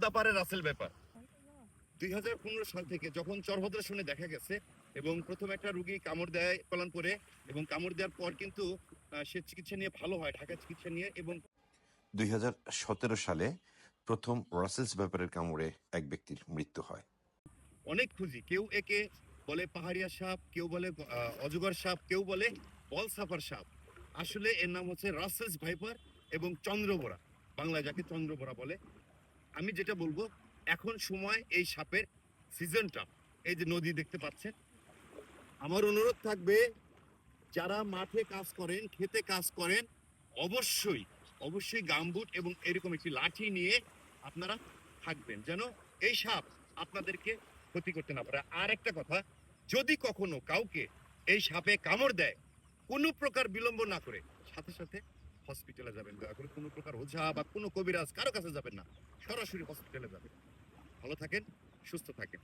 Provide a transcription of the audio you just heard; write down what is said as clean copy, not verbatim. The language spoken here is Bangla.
পদ্মাপাড়ে রাসেল ব্যাপার 2015 সাল থেকে যখন চরভদ্রাসনে দেখা গেছে এবং প্রথম একটা রুগী কামড় দেয় করে এবং কামড় দেওয়ার পর কিন্তু সে চিকিৎসা নিয়ে ভালো হয়, ঢাকা চিকিৎসা নিয়ে। এবং 2017 সালে প্রথম রাসেলস ব্যাপারের কামড়ে এক ব্যক্তির মৃত্যু হয়। অনেক খুঁজি, কেউ একে বলে পাহাড়িয়া সাপ, কেউ বলে অজগর সাপ, কেউ বলে বল সাফার সাপ। আসলে এর নাম হচ্ছে রাসেলস ভাইপার এবং চন্দ্রবোরা, বাংলায় যাকে চন্দ্রবোরা বলে। আমি যেটা বলবো, এখন সময় এই সাপের সিজনটা, এই যে নদী দেখতে পাচ্ছেন, আমার অনুরোধ থাকবে যারা মাঠে কাজ করেন, খেতে কাজ করেন, অবশ্যই অবশ্যই গামবুট এবং এরকম একটি লাঠি নিয়ে আপনারা থাকবেন, যেন এই সাপ আপনাদেরকে ক্ষতি করতে না পারে। আর একটা কথা, যদি কখনো কাউকে এই সাপে কামড় দেয়, কোনো প্রকার বিলম্ব না করে সাথে সাথে হসপিটালে যাবেন। দয়া করে কোনো প্রকার ওঝা বা কোনো কবিরাজ কারো কাছে যাবেন না, সরাসরি হসপিটালে যাবেন। ভালো থাকেন, সুস্থ থাকেন।